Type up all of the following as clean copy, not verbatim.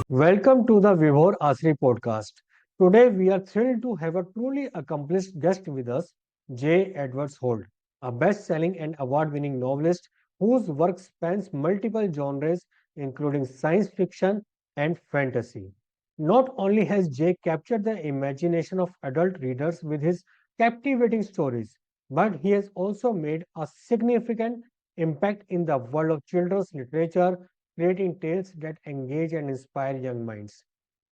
Welcome to the Vibhor Asri Podcast. Today we are thrilled to have a truly accomplished guest with us, J. Edwards Holt, a best-selling and award-winning novelist whose work spans multiple genres including science fiction and fantasy. Not only has J captured the imagination of adult readers with his captivating stories, but he has also made a significant impact in the world of children's literature, creating tales that engage and inspire young minds.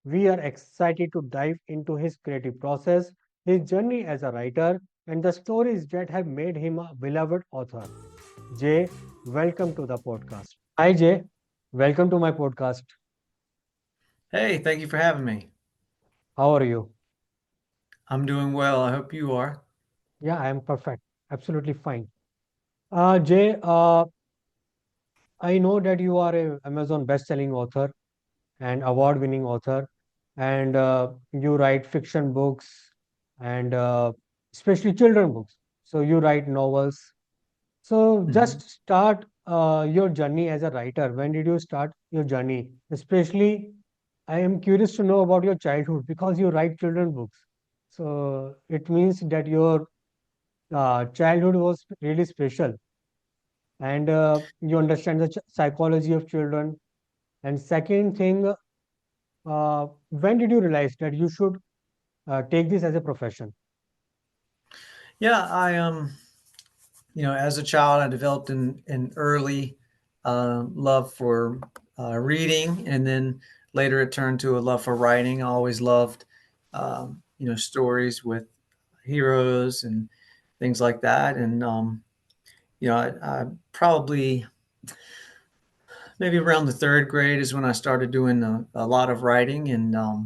We are excited to dive into his creative process, his journey as a writer, and the stories that have made him a beloved author. Jay, welcome to the podcast. Hi, Jay. Welcome to my podcast. Hey, thank you for having me. How are you? I'm doing well. I hope you are. Yeah, I am perfect. Absolutely fine. Jay, I know that you are a Amazon best-selling author and award-winning author, and you write fiction books and especially children books. So you write novels. So Mhm. just start your journey as a writer. When did you start your journey? Especially, I am curious to know about your childhood because you write children books. So it means that your childhood was really special, and you understand the psychology of children. And second thing, when did you realize that you should take this as a profession? Yeah, as a child, I developed an early love for reading, and then later it turned to a love for writing. I always loved, stories with heroes and things like that. And I probably maybe around the third grade is when I started doing a lot of writing, and I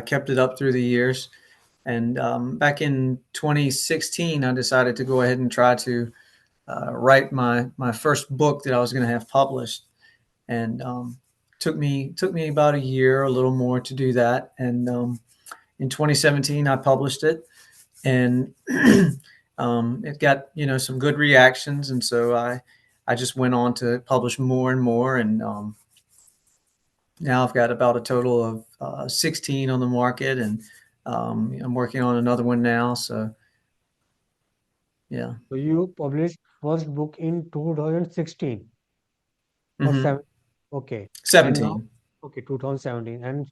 kept it up through the years. And back in 2016, I decided to go ahead and try to write my first book that I was going to have published. And took me about a year, a little more, to do that. And in 2017, I published it, and it got some good reactions. And so I just went on to publish more and more, and now I've got about a total of 16 on the market, and I'm working on another one now. So yeah. So you published first book in 2016 or Hmm. 7? Okay. And now, 17. okay, 2017. And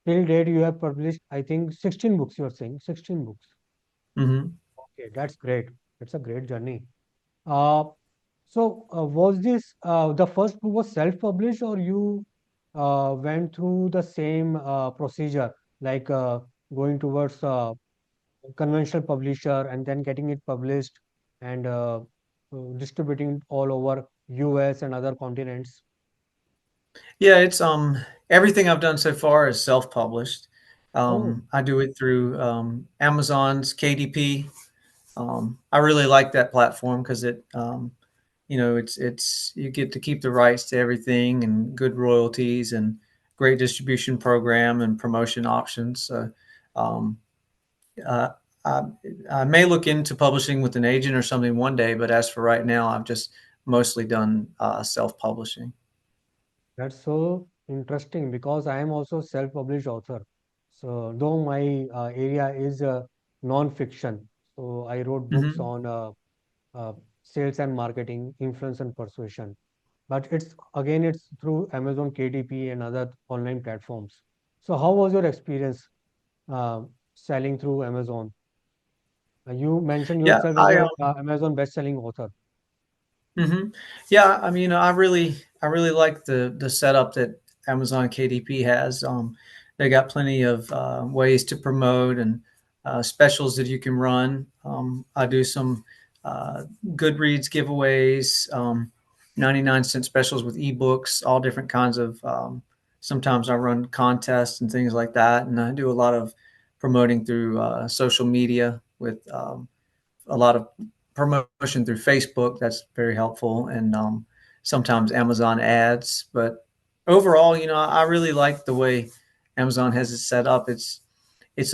till date, you have published, I think, 16 books, you are saying, 16 books. Hmm. Okay, that's great. That's a great journey. Uh, was this the first book was self-published, or you went through the same procedure, like going towards conventional publisher and then getting it published and distributing it all over US and other continents? Yeah, it's everything I've done so far is self-published. Oh, I do it through Amazon's KDP. I really like that platform because it's you get to keep the rights to everything and good royalties and great distribution program and promotion options. So um, uh, I, I may look into publishing with an agent or something one day, but as for right now, I've just mostly done self-publishing. that's so interesting because I am also self-published author. So though my area is non-fiction, so I wrote books Hmm. on uh, sales and marketing, influence and persuasion. But it's through Amazon KDP and other online platforms. So how was your experience uh, selling through Amazon? You mentioned Yeah, yourself as I a Amazon best-selling author. hmm Yeah, I mean, I really like the setup that Amazon KDP has. They got plenty of ways to promote and specials that you can run. I do some uh, Goodreads giveaways, 99-cent specials with ebooks, all different kinds of. Sometimes I run contests and things like that, and I do a lot of promoting through social media with a lot of promotion through Facebook. That's very helpful, and sometimes Amazon ads. But overall, I really like the way Amazon has it set up. It's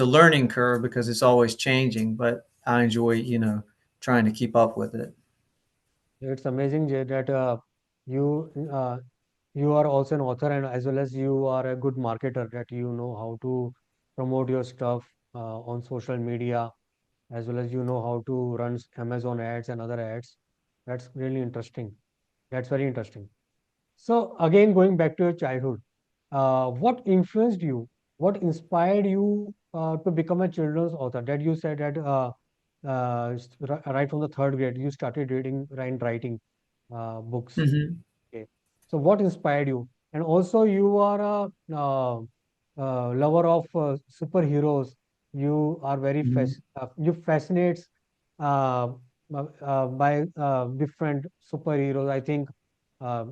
a learning curve because it's always changing, but I enjoy trying to keep up with it. It's amazing, Jay, that you you are also an author, and as well as you are a good marketer, that you know how to promote your stuff on social media, as well as you know how to run Amazon ads and other ads. That's really interesting. That's very interesting. So again, going back to your childhood, what influenced you? What inspired you to become a children's author? That you said that right from the third grade, you started reading and writing books. Hmm. Okay. So what inspired you? And also you are a lover of superheroes. You are very Hmm. you fascinates by different superheroes. I think uh,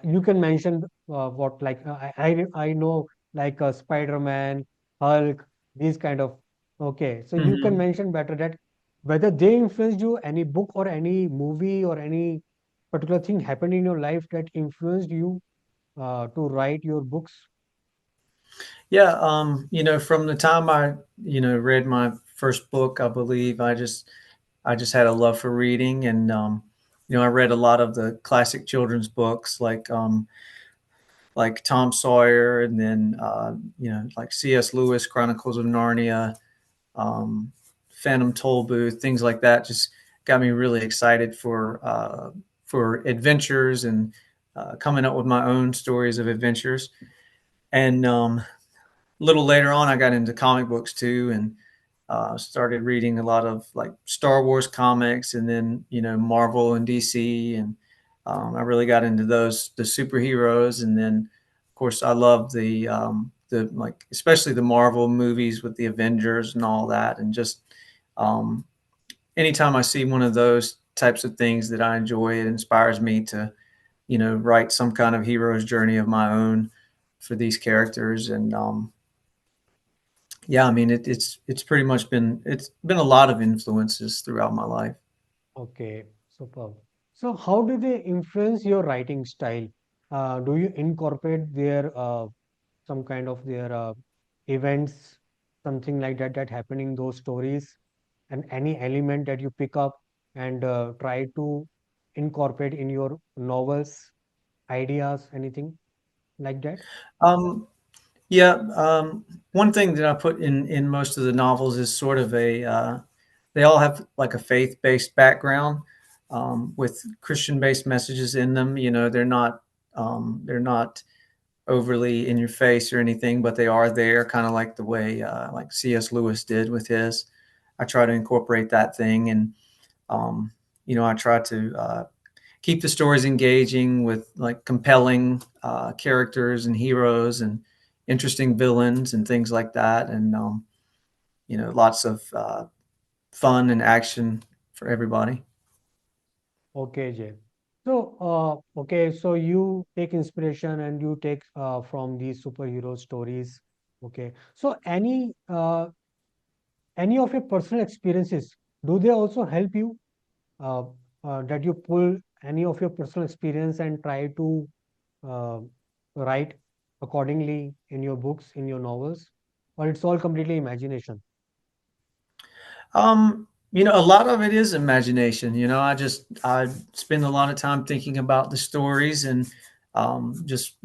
you can mention what like I know like Spider-Man, Hulk, these kind of. Okay, so you can Hmm. mention better that whether they influenced you, any book or any movie or any particular thing happened in your life that influenced you to write your books? Yeah, from the time I, read my first book, I believe I just had a love for reading, and I read a lot of the classic children's books like Tom Sawyer, and then like C.S. Lewis, Chronicles of Narnia, um, Phantom Tollbooth, things like that. Just got me really excited for adventures and coming up with my own stories of adventures. And a little later on, I got into comic books too, and started reading a lot of like Star Wars comics, and then Marvel and DC, and I really got into the superheroes, and then of course I love the like especially the Marvel movies with the Avengers and all that, and just um, anytime I see one of those types of things that I enjoy, it inspires me to write some kind of hero's journey of my own for these characters, and yeah, I mean it's pretty much been a lot of influences throughout my life. Okay, superb. So how do they influence your writing style? Do you incorporate their some kind of their events, something like that that happen in those stories, and any element that you pick up and try to incorporate in your novels, ideas, anything like that? Um, yeah, one thing that I put in most of the novels is sort of they all have like a faith based background with Christian based messages in them. They're not overly in your face or anything, but they are there, kind of like the way like C.S. Lewis did with his. I try to incorporate that thing, and um, I try to keep the stories engaging with like compelling characters and heroes and interesting villains and things like that, and lots of fun and action for everybody. Okay, Jay. So, okay, so you take inspiration and you take from these superhero stories. Okay, so any of your personal experiences, do they also help you uh, that you pull any of your personal experience and try to uh, write accordingly in your books, in your novels, or it's all completely imagination? A lot of it is imagination. I spend a lot of time thinking about the stories and just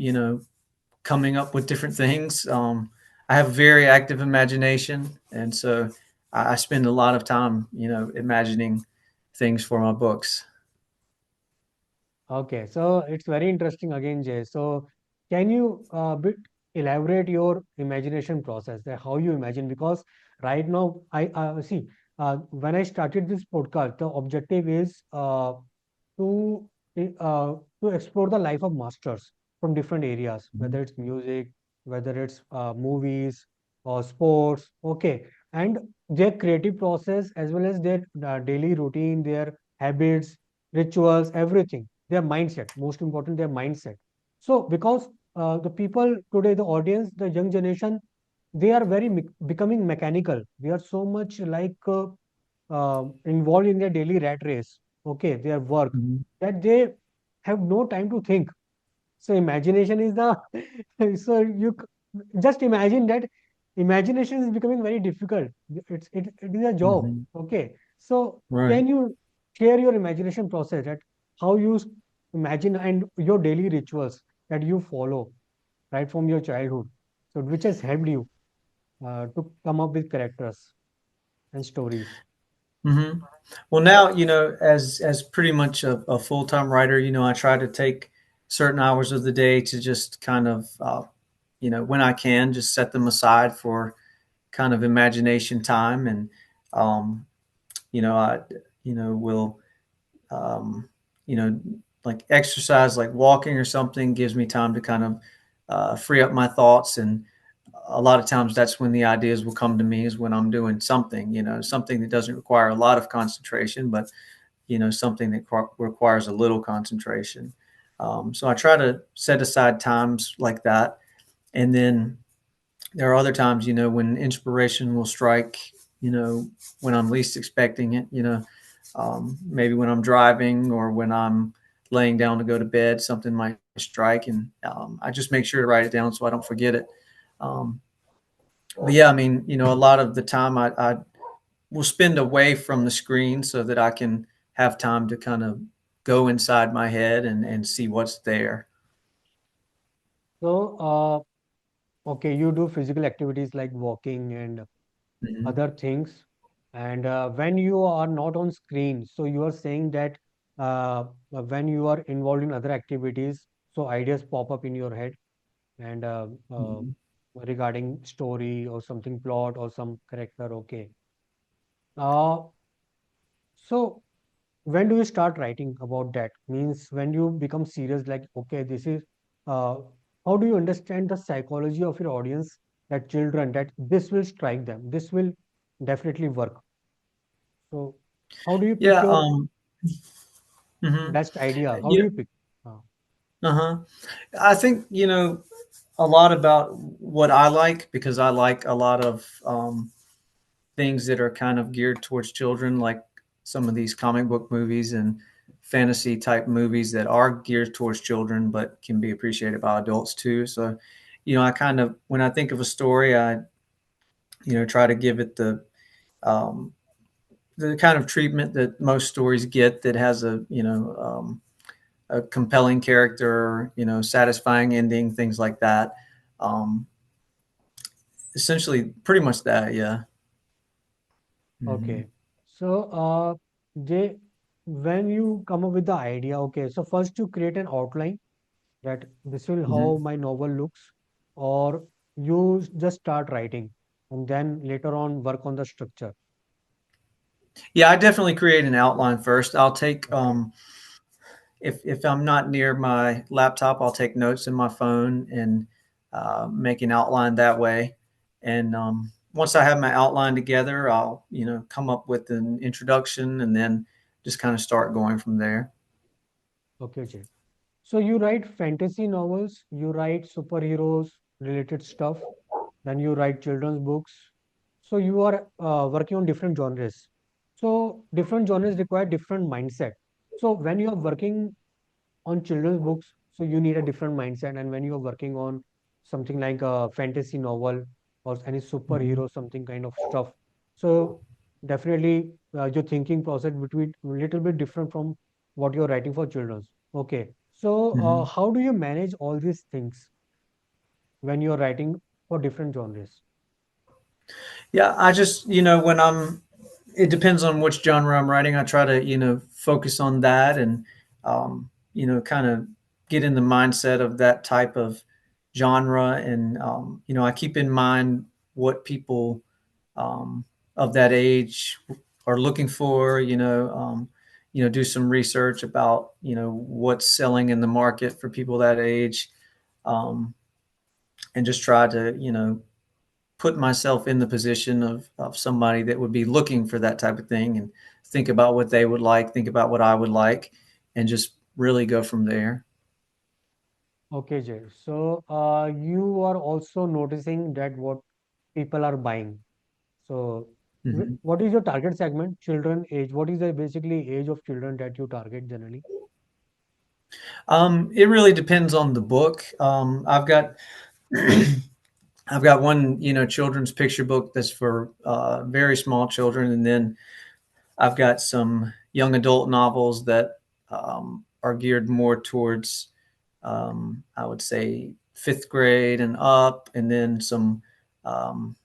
coming up with different things. I have a very active imagination, and so I spend a lot of time, imagining things for my books. Okay, so it's very interesting again, Jay. So can you bit elaborate your imagination process, that how you imagine? Because right now, I see when I started this podcast, the objective is to to explore the life of masters from different areas, whether it's music, whether it's movies or sports. Okay, and their creative process as well as their daily routine, their habits, rituals, everything, their mindset. Most important, their mindset. So because the people today, the audience, the young generation, they are very becoming mechanical. They are so much like involved in their daily rat race, okay, their work, Mhm. that they have no time to think. So imagination is the so just imagine that imagination is becoming very difficult. It is a job. Mhm. Okay. So Right. can you share your imagination process, that how you imagine and your daily rituals, that you follow right from your childhood? So which has helped you to come up with characters and stories? Hmm. Well, now, as pretty much a full time writer, I try to take certain hours of the day to just kind of, when I can, just set them aside for kind of imagination time, and um, I, will, um, you know, like exercise, like walking or something, gives me time to kind of free up my thoughts. And a lot of times that's when the ideas will come to me, is when I'm doing something, something that doesn't require a lot of concentration, but something that requires a little concentration. So I try to set aside times like that. And then there are other times, when inspiration will strike, you know, when I'm least expecting it, maybe when I'm driving or when I'm laying down to go to bed, something might strike. And I just make sure to write it down so I don't forget it. Um, but yeah, I mean, a lot of the time I will spend away from the screen so that I can have time to kind of go inside my head and see what's there. So, okay, you do physical activities like walking and Mhm. other things. And when you are not on screen, so you are saying that when you are involved in other activities, so ideas pop up in your head and Mhm. regarding story or something plot or some character. Okay. Uh, so when do you start writing about that? Means when you become serious, like, okay, this is uh, how do you understand the psychology of your audience, that children, that this will strike them, this will definitely work. So how do you pick Yeah. your Mhm. best idea? How do You you pick? Uh, uh-huh. I think, a lot about what I like, because I like a lot of things that are kind of geared towards children, like some of these comic book movies and fantasy type movies that are geared towards children but can be appreciated by adults too. So, I kind of, when I think of a story, I, try to give it um, the kind of treatment that most stories get, that has a compelling character, satisfying ending, things like that. Um, Essentially, pretty much that. Yeah. Hmm. okay. So they when you come up with the idea, okay, so first you create an outline that this will how Hmm. my novel looks, or you just start writing and then later on work on the structure. Yeah, I definitely create an outline first. I'll take Okay. if I'm not near my laptop, I'll take notes in my phone and make an outline that way. And once I have my outline together, I'll come up with an introduction and then just kind of start going from there. Okay, Jay. So you write fantasy novels, you write superheroes related stuff, then you write children's books. So you are working on different genres. So different genres require different mindset. So when you are working on children's books, so you need a different mindset. And when you are working on something like a fantasy novel or any Mhm. superhero, something kind of stuff, so definitely your thinking process between a little bit different from what you're writing for children's. Okay. So Mhm. how do you manage all these things when you're writing for different genres? Yeah, I just, when it depends on which genre I'm writing. I try to, focus on that and, kind of get in the mindset of that type of genre. And, I keep in mind what people um, of that age are looking for, do some research about, what's selling in the market for people that age. Um, and just try to, put myself in the position of somebody that would be looking for that type of thing, and think about what they would like, think about what I would like, and just really go from there. Okay, Jay. So you are also noticing that what people are buying. So, Mhm. what is your target segment? Children age. What is the basically age of children that you target generally? It really depends on the book. I've got one, children's picture book that's for very small children, and then I've got some young adult novels that are geared more towards I would say fifth grade and up, and then some um,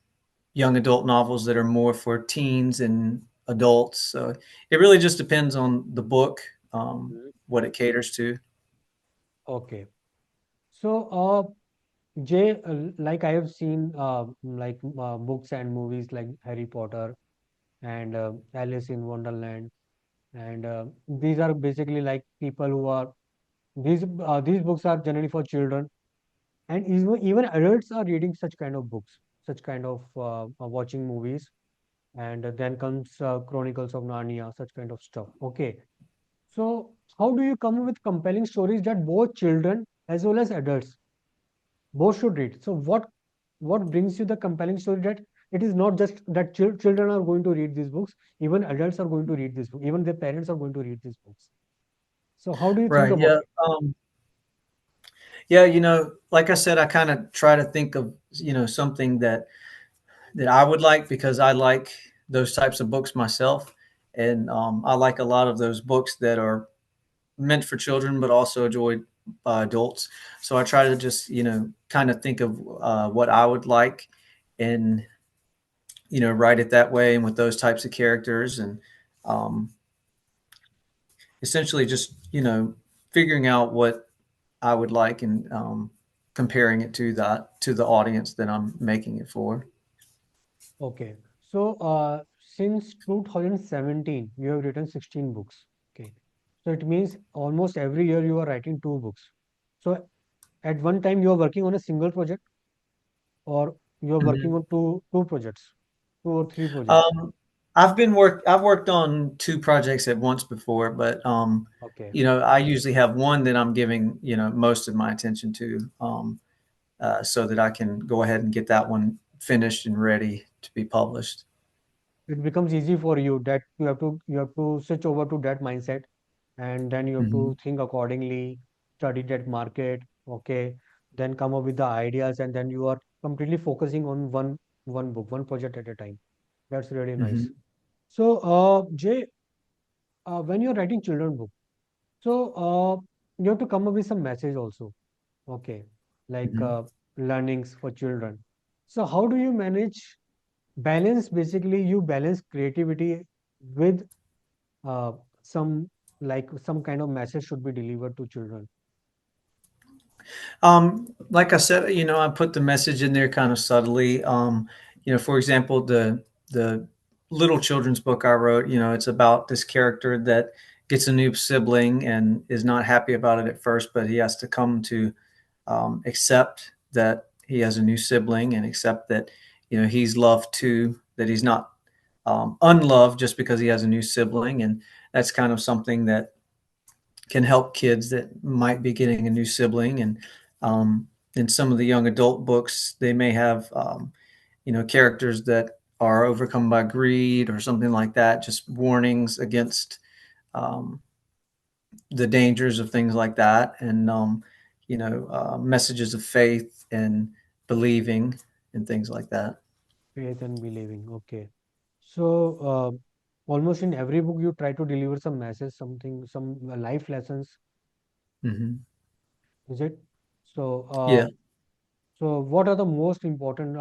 young adult novels that are more for teens and adults. So it really just depends on the book, Mhm. what it caters to. Okay. So, Jay, like I have seen books and movies like Harry Potter and Alice in Wonderland, and these are basically like people who are these books are generally for children, and even adults are reading such kind of books, such kind of watching movies, and then comes Chronicles of Narnia, such kind of stuff. Okay, so how do you come up with compelling stories that both children as well as adults both should read? So what brings you the compelling story that it is not just that children are going to read these books, even adults are going to read this book, even their parents are going to read these books. So how do you think Right. about Yeah. it? Yeah. Like I said, I kind of try to think of, something that I would like because I like those types of books myself. And I like a lot of those books that are meant for children, but also enjoyed by adults. So I try to just, kind of think of what I would like and, write it that way and with those types of characters. And um, essentially just, figuring out what I would like and comparing it to the audience that I'm making it for. Okay. So, since 2017, you have written 16 books. Okay. So, it means almost every year you are writing two books. So, at one time, you are working on a single project, or you are working Mhm. on two projects, two or three projects. Um, I've worked on two projects at once before, but Okay. I usually have one that I'm giving, most of my attention to, so that I can go ahead and get that one finished and ready to be published. It becomes easy for you that you have to switch over to that mindset, and then you have to Hmm. think accordingly, study that market, okay, then come up with the ideas, and then you are completely focusing on one book, one project at a time. That's really nice. Hmm. So, Jay, when you're writing children book, so you have to come up with some message also, okay, like Hmm. learnings for children. So how do you manage balance? Basically, you balance creativity with uh, some some kind of message should be delivered to children. Like I said, I put the message in there kind of subtly. For example, the little children's book I wrote, it's about this character that gets a new sibling and is not happy about it at first, but he has to come to accept that he has a new sibling and accept that he's loved too, that he's not unloved just because he has a new sibling, and that's kind of something that can help kids that might be getting a new sibling. And in some of the young adult books, they may have characters that are overcome by greed or something like that, just warnings against um, the dangers of things like that, and messages of faith and believing and things like that. Faith and believing. Okay. So, almost in every book, you try to deliver some message, something, some life lessons, Hmm. is it? So, Yeah. so what are the most important?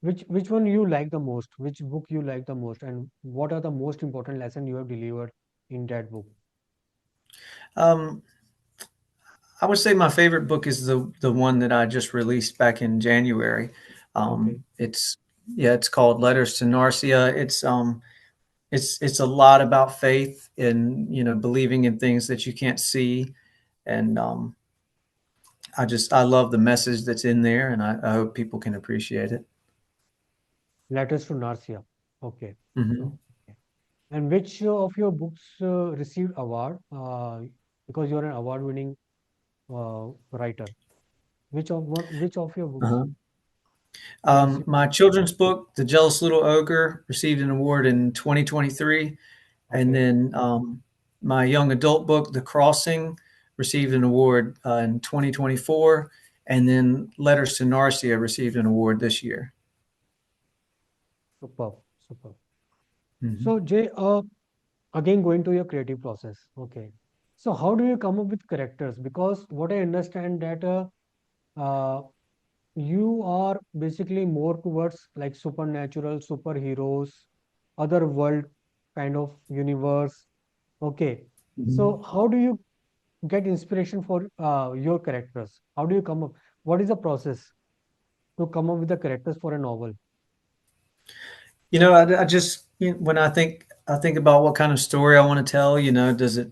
Which one you like the most? Which book you like the most? And what are the most important lesson you have delivered in that book? um, I would say my favorite book is the one that I just released back in January. Okay. It's Yeah, it's called Letters to Narcia. It's a lot about faith and believing in things that you can't see, and I love the message that's in there, and I hope people can appreciate it. Letters to Narcia. Okay. Hmm. Okay. And which of your books received award? Because you're an award-winning writer. Which of your books Uh-huh. have received My award? children's book, The Jealous Little Ogre, received an award in 2023. And Okay. then my young adult book, The Crossing, received an award in 2024. And then Letters to Narcia received an award this year. Superb. Superb. Hmm. So, Jay, again going to your creative process. Okay. So how do you come up with characters? Because what I understand that uh, you are basically more towards like supernatural, superheroes, other world kind of universe. Okay. So how do you get inspiration for your characters? How do you come up? What is the process to come up with the characters for a novel? I just when I think about what kind of story I want to tell. Does it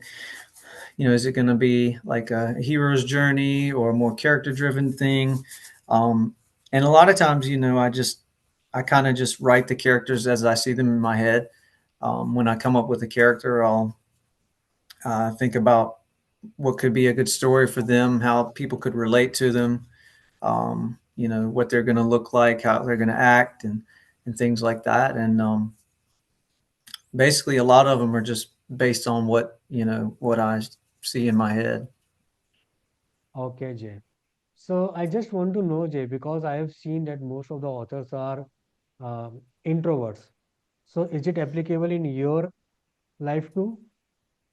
is it going to be like a hero's journey or a more character driven thing? And a lot of times, I kind of just write the characters as I see them in my head. When I come up with a character, I'll think about what could be a good story for them, how people could relate to them, what they're going to look like, how they're going to act, and things like that. And basically, a lot of them are just based on what I see in my head. Okay, Jay. So I just want to know, Jay, because I have seen that most of the authors are introverts. So is it applicable in your life too?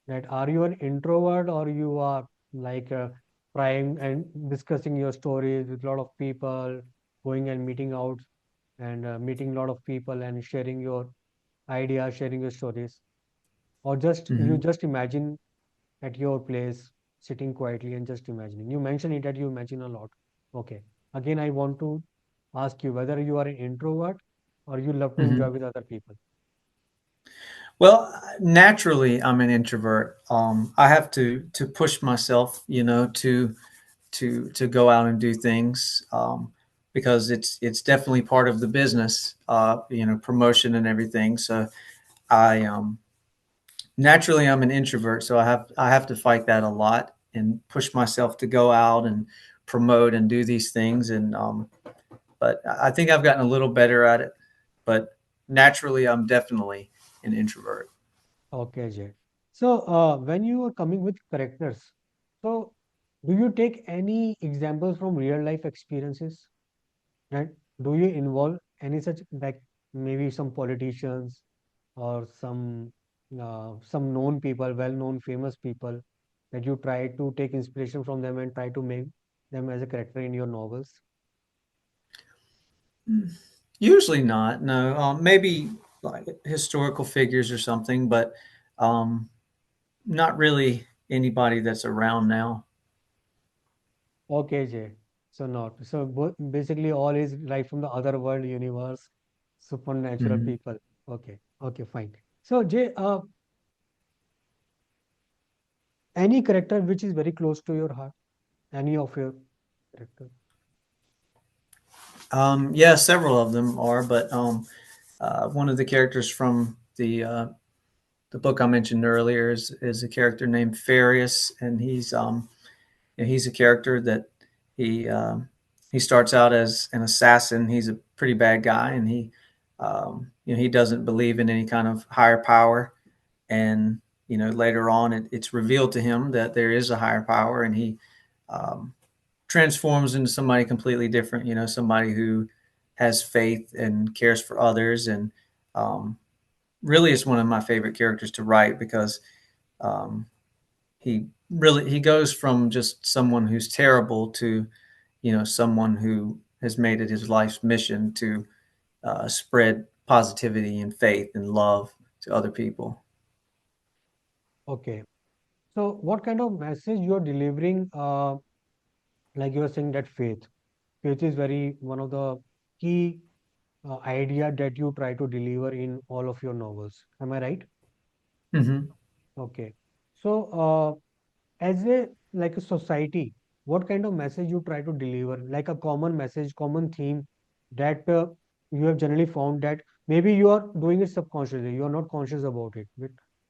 That are you an introvert or you are like trying and discussing your stories with a lot of people, going and meeting out and meeting a lot of people and sharing your ideas, sharing your stories, or just you Hmm. just imagine at your place, sitting quietly and just imagining. You mentioned it that you imagine a lot. Okay. Again, I want to ask you whether you are an introvert or you love to enjoy Hmm. with other people. Well, naturally, I'm an introvert. I have to push myself, to go out and do things because it's definitely part of the business, promotion and everything. So I naturally I'm an introvert, so I have to fight that a lot and push myself to go out and promote and do these things. And but I think I've gotten a little better at it. But naturally, I'm definitely an introvert. Okay, Jay. So, when you are coming with characters, so do you take any examples from real life experiences? And do you involve any such like maybe some politicians or some known people, well-known, famous people that you try to take inspiration from them and try to make them as a character in your novels? Usually not. No, maybe like historical figures or something, but um, not really anybody that's around now. Okay, Jay. So not. So basically all is like from the other world universe, supernatural Hmm. people. Okay. Okay, fine. So Jay, any character which is very close to your heart, any of your character. Yeah, several of them are, but one of the characters from the book I mentioned earlier is a character named Farius, and he's a character that he um, he starts out as an assassin. He's a pretty bad guy, and he doesn't believe in any kind of higher power. And later on, it's revealed to him that there is a higher power, and he um, transforms into somebody completely different. Somebody who has faith and cares for others, and um, really is one of my favorite characters to write because um, he goes from just someone who's terrible to someone who has made it his life's mission to spread positivity and faith and love to other people. Okay. So what kind of message you are delivering? Like you are saying that faith. Faith is very one of the key idea that you try to deliver in all of your novels. Am I right? Hmm. Okay. So, as a like a society, what kind of message you try to deliver? Like a common message, common theme that you have generally found that maybe you are doing it subconsciously, you are not conscious about it.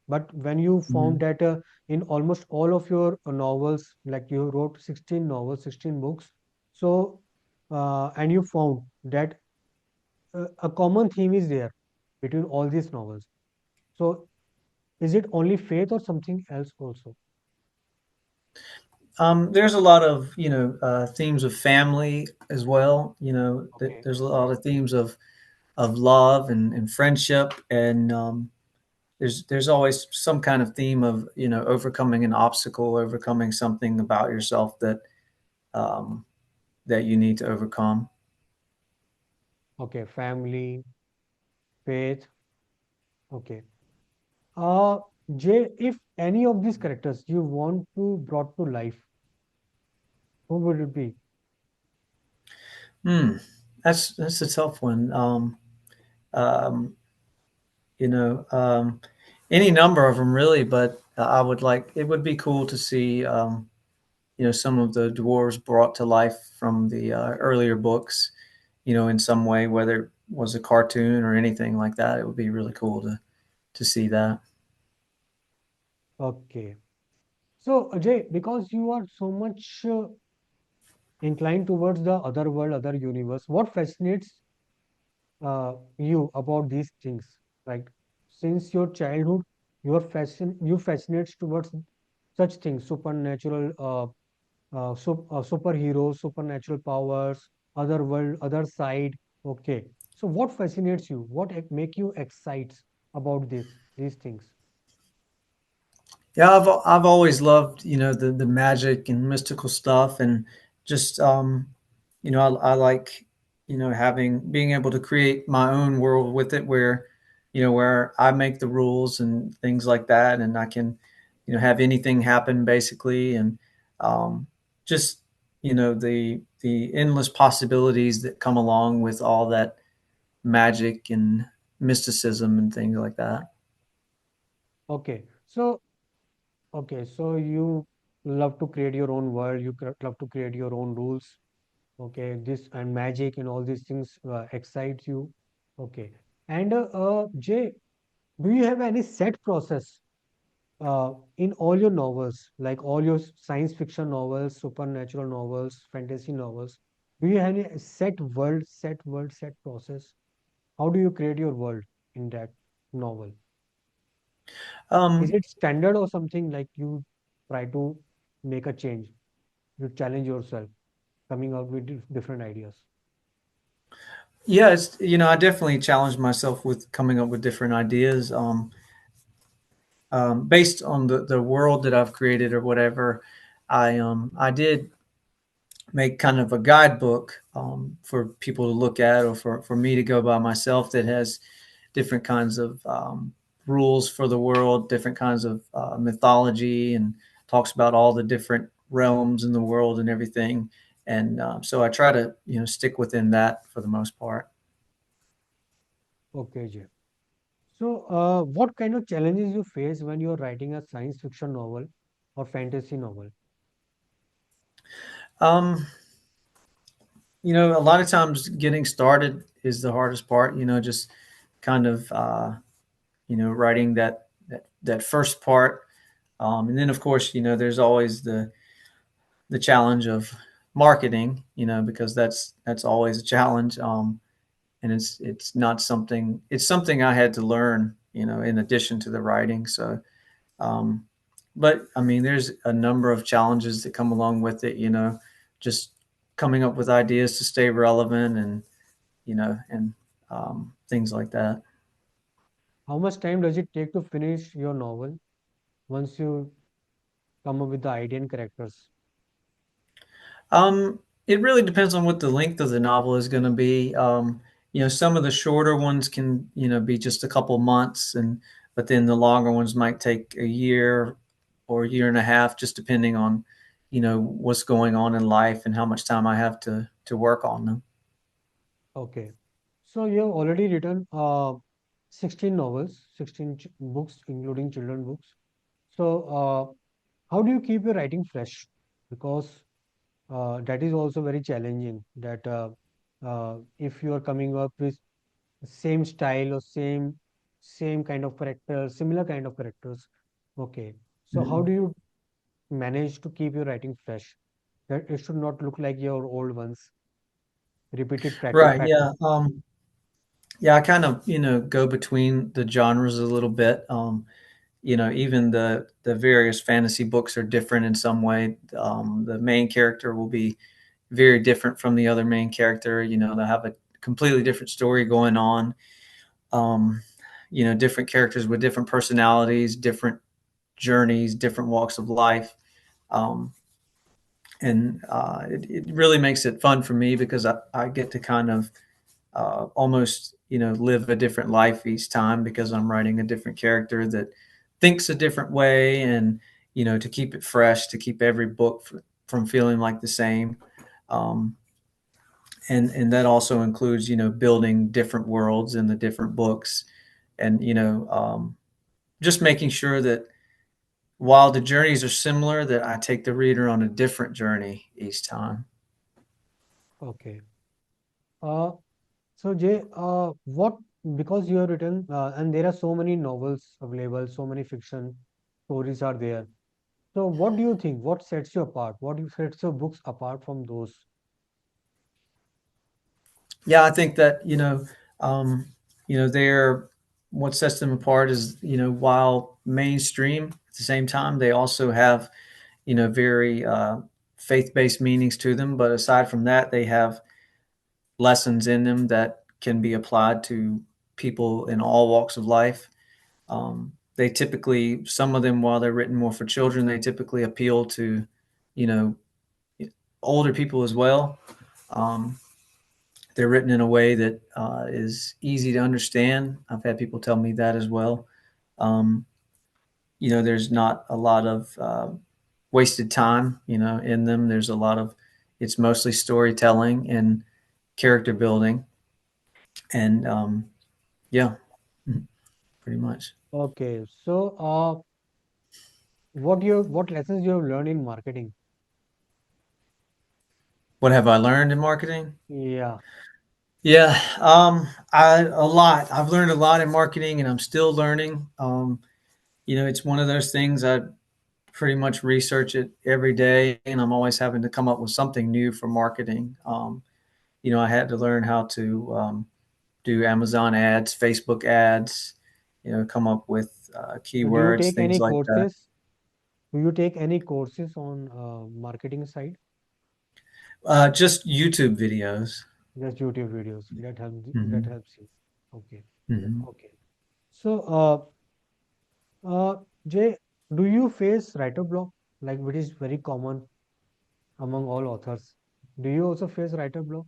But when you found Hmm. that in almost all of your novels, like you wrote 16 novels, 16 books, so and you found that a common theme is there between all these novels. So, is it only faith or something else also? There's a lot of themes of family as well. There's a lot of themes of love and friendship, and there's always some kind of theme of overcoming an obstacle, overcoming something about yourself um, that you need to overcome. Okay, family, faith. Okay. Jay, if any of these characters you want to brought to life, who would it be? Hmm, that's a tough one. Um, you know, any number of them really, but I would like it would be cool to see some of the dwarves brought to life from the earlier books, in some way, whether it was a cartoon or anything like that. It would be really cool to see that. Okay. So, Jay, because you are so much inclined towards the other world, other universe, what fascinates you about these things? Like, since your childhood, you fascinates towards such things, supernatural, superheroes, supernatural powers, other world, other side. Okay. So, what fascinates you? What make you excites about these things? Yeah, I've always loved the magic and mystical stuff, and just I like having being able to create my own world with it, where I make the rules and things like that, and I can have anything happen basically, and um, just the endless possibilities that come along with all that magic and mysticism and things like that. Okay. So you love to create your own world. You love to create your own rules. Okay, this and magic and all these things excites you. Okay, and Jay, do you have any set process in all your novels, like all your science fiction novels, supernatural novels, fantasy novels? Do you have any set process? How do you create your world in that novel? Is Um, it standard or something like you try to make a change? You challenge yourself, coming out with different ideas. Yeah, it's I definitely challenge myself with coming up with different ideas, based on the world that I've created or whatever. I did make kind of a guidebook for people to look at, or for me to go by myself, that has different kinds of rules for the world, different kinds of mythology, and talks about all the different realms in the world and everything. And so I try to stick within that for the most part. Okay, Jay. So, what kind of challenges you face when you're writing a science fiction novel or fantasy novel? Um, a lot of times getting started is the hardest part. Just kind of writing that first part, and then of course there's always the challenge of marketing. Because that's always a challenge. And it's something I had to learn. In addition to the writing. So, um, but I mean, there's a number of challenges that come along with it. Just coming up with ideas to stay relevant, and things like that. How much time does it take to finish your novel once you come up with the idea and characters? It really depends on what the length of the novel is going to be. Some of the shorter ones can, be just a couple months, but then the longer ones might take a year or a year and a half, just depending on, what's going on in life and how much time I have to work on them. Okay. So, you have already written 16 novels, 16 books, including children books. So, how do you keep your writing fresh? Because that is also very challenging. That if you are coming up with same style or same kind of characters, similar kind of characters. Okay. So how Mhm. do you manage to keep your writing fresh? That it should not look like your old ones, repeated Right. pattern. Yeah. Yeah. I kind of, go between the genres a little bit. Even the various fantasy books are different in some way. The main character will be very different from the other main character. They'll have a completely different story going on. Um, different characters with different personalities, different journeys, different walks of life. Um, and it really makes it fun for me because I get to kind of almost live a different life each time because I'm writing a different character that thinks a different way, and to keep it fresh, to keep every book from feeling like the same. um, and that also includes building different worlds in the different books, and just making sure that while the journeys are similar, that I take the reader on a different journey each time. Okay. Uh, so Jay, what because you have written and there are so many novels available, so many fiction stories are there. So what do you think? What sets you apart? What sets your books apart from those? Yeah, I think that they're what sets them apart is while mainstream, at the same time they also have very faith-based meanings to them. But aside from that, they have lessons in them that can be applied to people in all walks of life. They typically, some of them, while they're written more for children, they typically appeal to you know older people as well. Um, they're written in a way that is easy to understand. I've had people tell me that as well. Um, there's not a lot of wasted time, in them. There's a lot of, it's mostly storytelling and character building, and yeah, pretty much. Okay, so what lessons you have learned in marketing? What have I learned in marketing? Yeah, Yeah, I a lot. I've learned a lot in marketing, and I'm still learning. It's one of those things I pretty much research it every day, and I'm always having to come up with something new for marketing. I had to learn how to do Amazon ads, Facebook ads, come up with so do you keywords, take things any like that. courses? Do you take any courses on marketing side? Just YouTube videos. Just YouTube videos that Hmm. helps you. Okay, Hmm. okay. So Jay, do you face writer block, like which is very common among all authors? Do you also face writer block?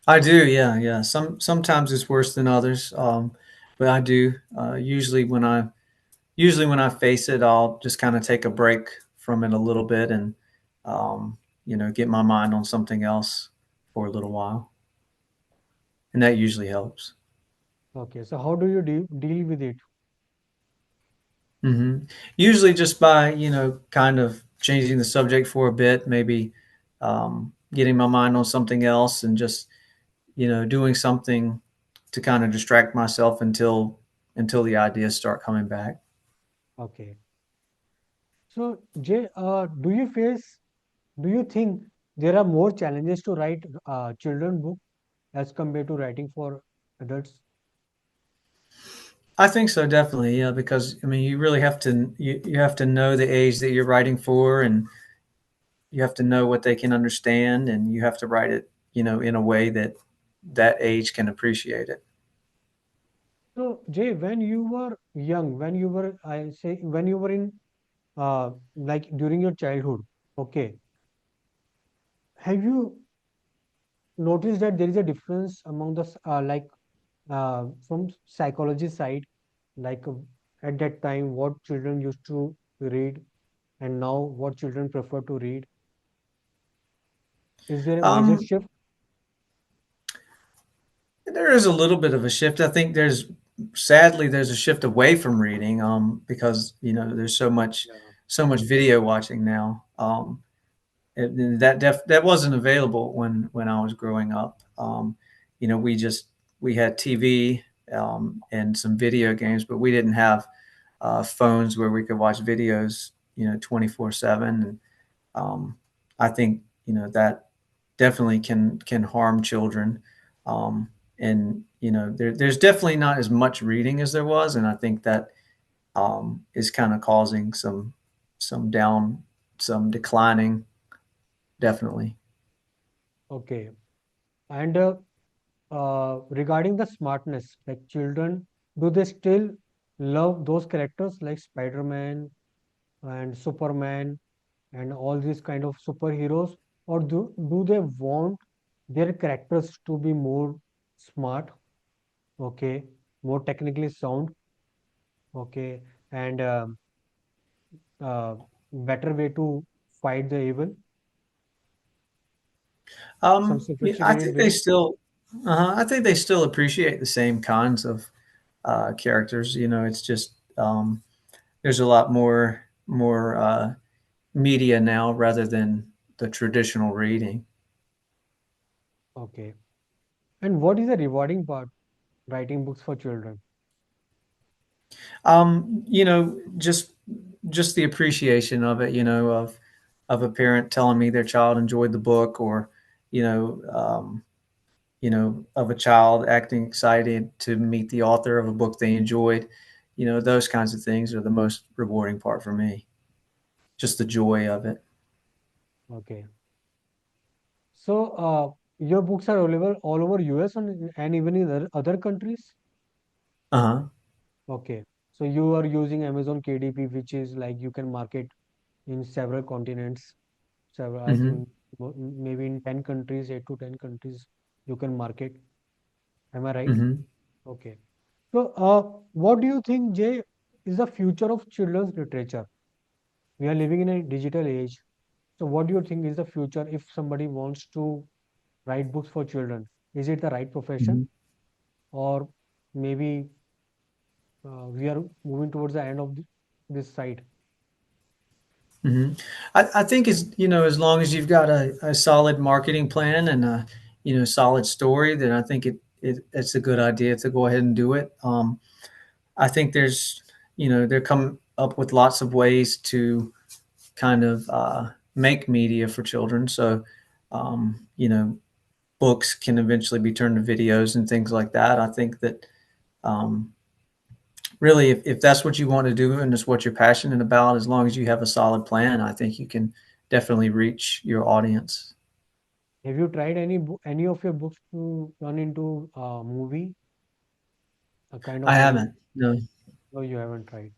I do, yeah, yeah. Sometimes it's worse than others, but I do. Usually when I face it, I'll just kind of take a break from it a little bit and get my mind on something else for a little while, and that usually helps. Okay, so how do you deal with it? Hmm. Usually just by kind of changing the subject for a bit, maybe getting my mind on something else, and just doing something to kind of distract myself until the ideas start coming back. Okay. So, Jay, do you think there are more challenges to write children book as compared to writing for adults? I think so, definitely, yeah, because I mean, you really have to you have to know the age that you're writing for, and you have to know what they can understand, and you have to write it, in a way that that age can appreciate it. So, Jay, when you were young, when you were in like during your childhood, okay, have you noticed that there is a difference among from psychology side, like at that time what children used to read and now what children prefer to read? Is there a major Um, shift? there is a little bit of a shift. I think sadly there's a shift away from reading, because there's Yeah. so much video watching now. That wasn't available when I was growing up. We had TV, and some video games, but we didn't have phones where we could watch videos 24/7. And um, I think that definitely can harm children. Um, and there's definitely not as much reading as there was, and I think that is kind of causing some down some declining, definitely. Okay. And regarding the smartness, like children Do they still love those characters like Spider-Man and Superman and all these kind of superheroes, or do they want their characters to be more smart, okay, more technically sound, okay, and uh, better way to fight the evil, some Yeah, I sophisticated think they way? still, I think they still appreciate the same kinds of characters. You know, it's just there's a lot more media now rather than the traditional reading. Okay. And what is the rewarding part writing books for children? You know, just the appreciation of it. You know, of a parent telling me their child enjoyed the book, or you know, of a child acting excited to meet the author of a book they enjoyed. You know, those kinds of things are the most rewarding part for me. Just the joy of it. Okay. So, your books are available all over US and even in other countries? Uh huh. Okay. So you are using Amazon KDP, which is like you can market in several continents. Several, I Mm-hmm. think maybe in 10 countries, 8 to 10 countries, you can market. Am I right? Mm-hmm. Okay. So, what do you think, Jay, is the future of children's literature? We are living in a digital age. So, what do you think is the future if somebody wants to write books for children? Is it the right profession, Mm-hmm. or maybe we are moving towards the end of this side? Mm-hmm. I think as you know, as long as you've got a solid marketing plan and a solid story, then I think it's a good idea to go ahead and do it. I think there's they're come up with lots of ways to kind of make media for children. So books can eventually be turned to videos and things like that. I think that um, really, if that's what you want to do and it's what you're passionate about, as long as you have a solid plan, I think you can definitely reach your audience. Have you tried any of your books to turn into a movie, a kind I of movie? haven't. No. No, you haven't tried.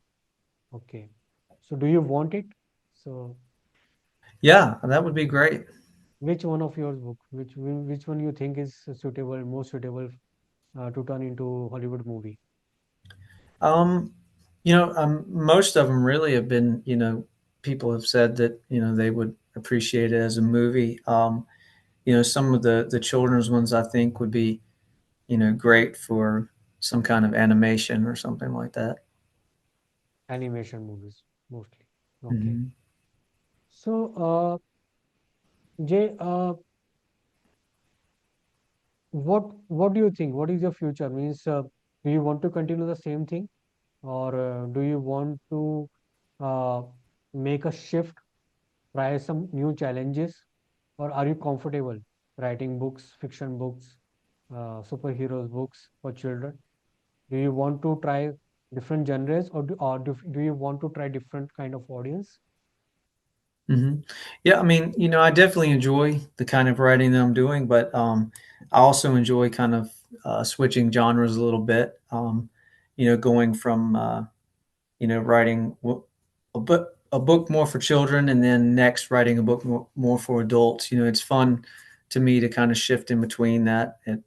Okay. So, do you want it? So, Yeah, that would be great. which one of your book, which one you think is suitable, most suitable to turn into Hollywood movie? Um, most of them really have been, people have said that, they would appreciate it as a movie. Some of the children's ones I think would be, great for some kind of animation or something like that. Animation movies mostly. Okay. Hmm. So, Jay, what do you think? What is your future? Means, do you want to continue the same thing, or do you want to uh, make a shift, try some new challenges, or are you comfortable writing books, fiction books, superheroes books for children? Do you want to try different genres, or do you want to try different kind of audience? Hmm. Yeah, I mean, I definitely enjoy the kind of writing that I'm doing, but I also enjoy kind of switching genres a little bit. Going from writing a book more for children, and then next writing a book more for adults. It's fun to me to kind of shift in between that, and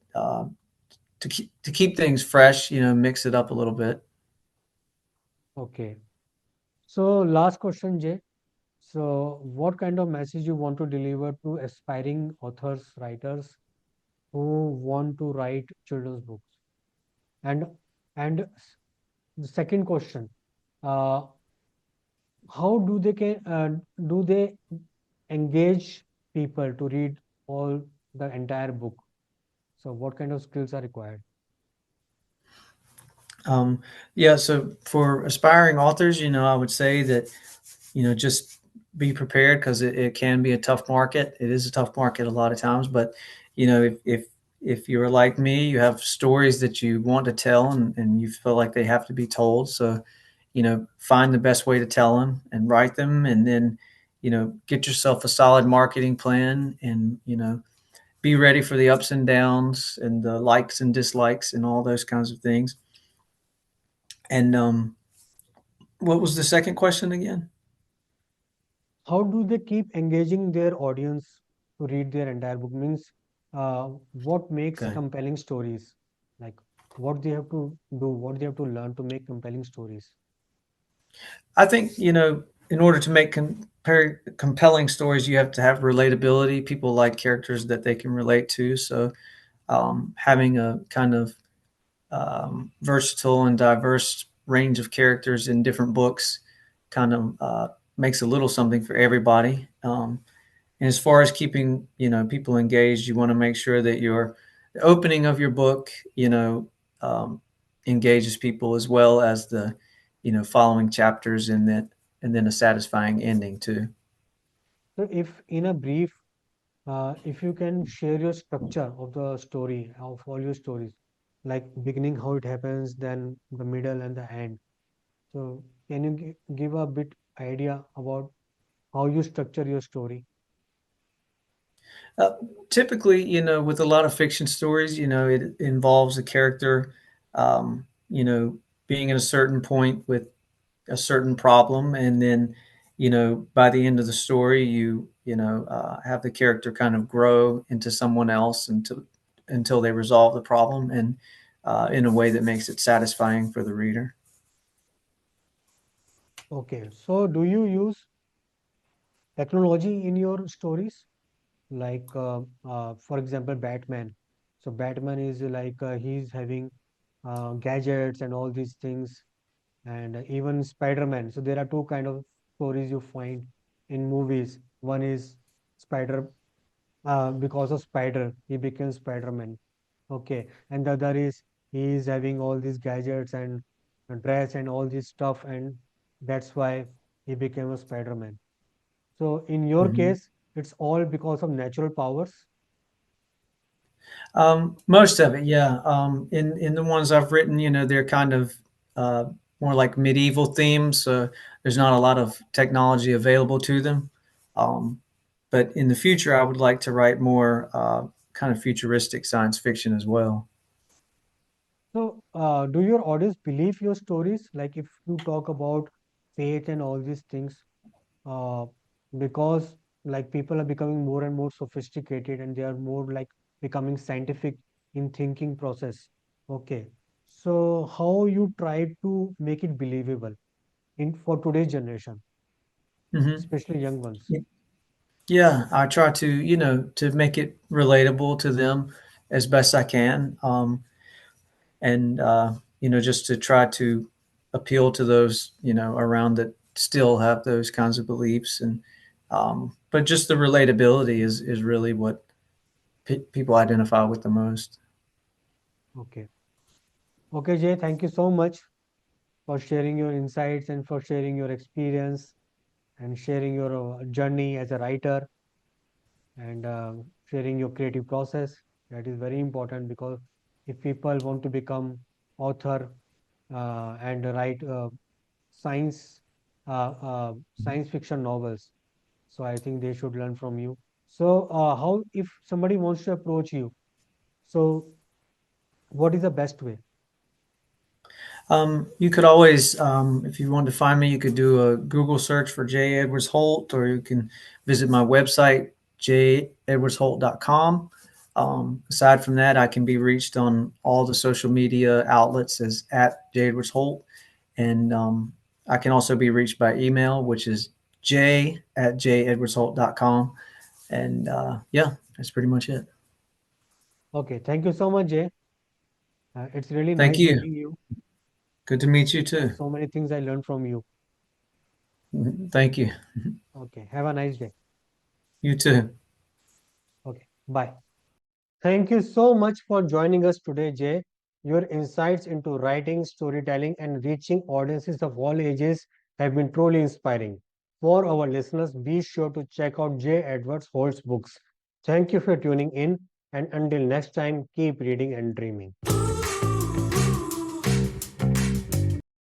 to keep things fresh. Mix it up a little bit. Okay. So last question, Jay. So what kind of message you want to deliver to aspiring authors, writers who want to write children's books? And the second question, uh, how do they engage people to read all the entire book? So what kind of skills are required? Um, yeah, so for aspiring authors, I would say that just be prepared because it can be a tough market. It is a tough market a lot of times, but if you're like me, you have stories that you want to tell, and you feel like they have to be told. So, find the best way to tell them and write them, and then, get yourself a solid marketing plan, and, be ready for the ups and downs and the likes and dislikes and all those kinds of things. And what was the second question again? How do they keep engaging their audience to read their entire book? Means, what makes Okay. compelling stories? Like, what they have to do, what they have to learn to make compelling stories. I think, in order to make compelling stories, you have to have relatability. People like characters that they can relate to. So, having a kind of versatile and diverse range of characters in different books kind of makes a little something for everybody. And as far as keeping, people engaged, you want to make sure that the opening of your book, um, engages people as well as the, following chapters, and then a satisfying ending too. So, if in a brief, if you can share your structure of the story, of all your stories, like beginning, how it happens, then the middle and the end. So, can you give a bit idea about how you structure your story? Uh, Typically, with a lot of fiction stories, it involves a character, being at a certain point with a certain problem, and then, by the end of the story, have the character kind of grow into someone else until they resolve the problem, and in a way that makes it satisfying for the reader. Okay, so do you use technology in your stories? Like, for example, Batman. So, Batman is like he's having gadgets and all these things, and even Spider-Man. So, there are two kind of stories you find in movies. One is Spider, because of Spider, he became Spider-Man. Okay, and the other is he is having all these gadgets and dress and all this stuff, and that's why he became a Spider-Man. So in your Mhm. case, it's all because of natural powers. Most of it, yeah. In the ones I've written, they're kind of uh, more like medieval themes. So there's not a lot of technology available to them. Um, but in the future, I would like to write more kind of futuristic science fiction as well. So, do your audience believe your stories? Like if you talk about fate and all these things, uh, because like people are becoming more and more sophisticated and they are more like becoming scientific in thinking process. Okay. So how you try to make it believable in for today's generation, Hmm. especially young ones? Yeah, I try to, to make it relatable to them as best I can. And just to try to appeal to those around that still have those kinds of beliefs, and but just the relatability is really what people identify with the most. Okay. Okay, Jay, thank you so much for sharing your insights and for sharing your experience and sharing your journey as a writer and sharing your creative process. That is very important because if people want to become author and write science science fiction novels, so I think they should learn from you. So how if somebody wants to approach you, so what is the best way? You could always, if you wanted to find me, you could do a Google search for J. Edwards Holt, or you can visit my website, jedwardsholt.com. Aside from that, I can be reached on all the social media outlets as at J. Edwards Holt. And I can also be reached by email, which is j@jedwardsholt.com. And yeah, that's pretty much it. Okay, thank you so much, Jay. It's really Thank nice you. meeting you, Good to meet you and too. so many things I learned from you. Thank you. Okay, have a nice day. You too. Okay, bye. Thank you so much for joining us today, Jay. Your insights into writing, storytelling, and reaching audiences of all ages have been truly inspiring. For our listeners, be sure to check out Jay Edwards Holt's books. Thank you for tuning in, and until next time, keep reading and dreaming.